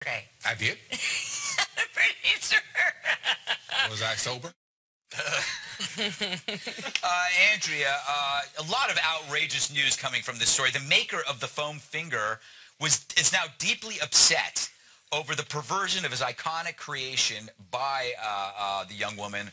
Okay. I did. I'm pretty sure. Was I sober? Andrea, a lot of outrageous news coming from this story. The maker of the foam finger is now deeply upset over the perversion of his iconic creation by the young woman.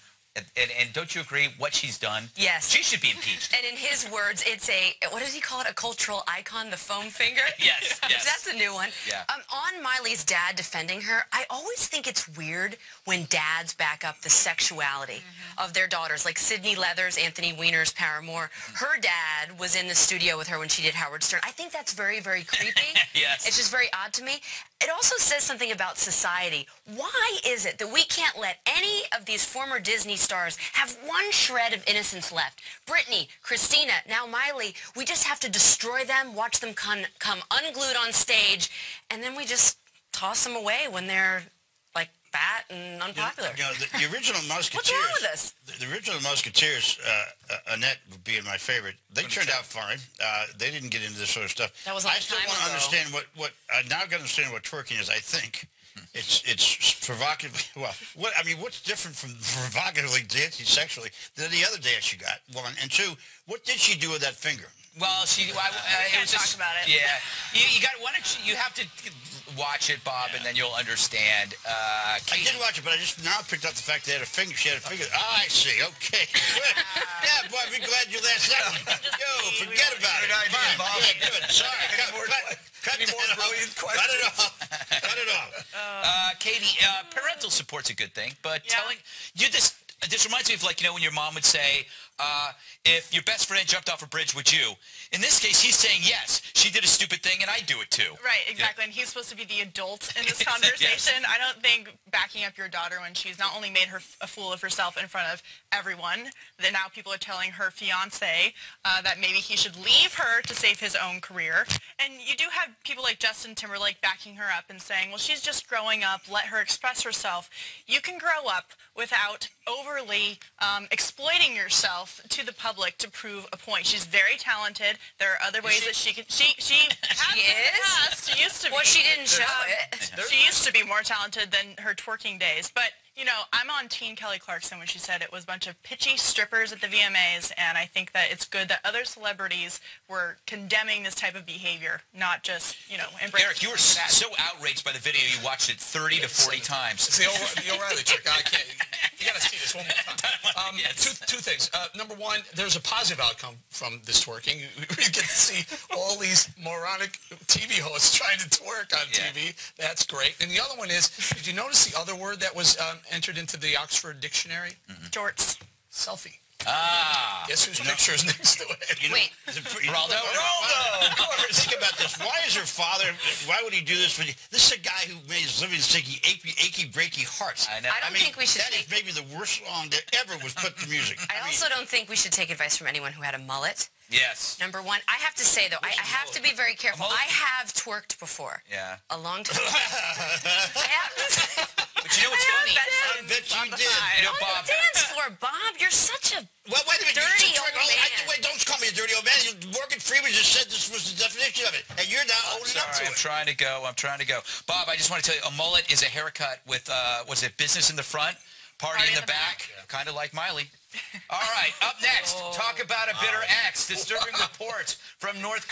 And don't you agree what she's done? Yes. She should be impeached. And in his words, it's a, what does he call it, a cultural icon, the foam finger? Yes, yes. That's a new one. Yeah. On Miley's dad defending her, I always think it's weird when dads back up the sexuality of their daughters, like Sydney Leathers, Anthony Weiner's Paramore. Her dad was in the studio with her when she did Howard Stern. I think that's very, very creepy. Yes. It's just very odd to me. It also says something about society. Why is it that we can't let any of these former Disney stars have one shred of innocence left? Britney, Christina, now Miley, we just have to destroy them, watch them come unglued on stage, and then we just toss them away when they're like fat and unpopular. You know, the original Musketeers. What's wrong with us? The original Musketeers, Annette being my favorite, they turned out fine. They didn't get into this sort of stuff. That was a long I still time want to ago. understand what I now got to understand what twerking is. I think it's provocatively. Well, what's different from provocatively dancing sexually than the other dance you got? One and two. What did she do with that finger? Well, it was talk about it. Yeah, why don't you have to watch it, Bob, and then you'll understand. I did watch it, but I just now picked up the fact they had a finger. She had a finger. Oh, I see. Okay. Yeah, boy, I'm glad you laughed that one. Yo, forget about it. Fine. Yeah, good. Sorry. Cut it off. Cut it off. Katie, parental support's a good thing, but telling you this reminds me of, like, when your mom would say, if your best friend jumped off a bridge, would you? In this case, he's saying, yes, she did a stupid thing, and I do it too. Right, exactly, and he's supposed to be the adult in this conversation. Yes. I don't think backing up your daughter when she's not only made her a fool of herself in front of everyone, that now people are telling her fiancé that maybe he should leave her to save his own career. And you do have people like Justin Timberlake backing her up and saying, well, she's just growing up, let her express herself. You can grow up without overly exploiting yourself to the public to prove a point. She's very talented. There are other ways that she can. She has in the past. She used to be. Well, she didn't show it. She used to be more talented than her twerking days. But, I'm on Teen Kelly Clarkson when she said it was a bunch of pitchy strippers at the VMAs, and I think that it's good that other celebrities were condemning this type of behavior, not just, embracing Eric, you were so outraged by the video, you watched it 30 to 40 times. It's the O'Reilly trick. I can't. You got to see this one more time. Yes. Two things. Number one, there's a positive outcome from this twerking. You get to see all these moronic TV hosts trying to twerk on TV. That's great. And the other one is, did you notice the other word that was entered into the Oxford Dictionary? Jorts. Selfie. Ah. Guess whose picture is next to it? Wait. Ronaldo? Ronaldo! Think about this. Why is her father, why would he do this? This is a guy who made his living singing achy, breaky hearts. I know. I don't think we should That is maybe the worst song that ever was put to music. I also don't think we should take advice from anyone who had a mullet. Yes. Number one, I have to say, though, I have to be very careful. I have twerked before. Yeah. A long time ago. I have. But you know what's funny? I bet you did. Bob. Dance floor, Bob. You're such a Well, wait a minute. dirty old man. Wait, don't call me a dirty old man. Morgan Freeman just said this was the definition of it, and you're now owning up to I'm it. trying to go. Bob, I just want to tell you, a mullet is a haircut with, was it business in the front, party in the back? Kind of like Miley. All right, up next, talk about a bitter ex, disturbing reports from North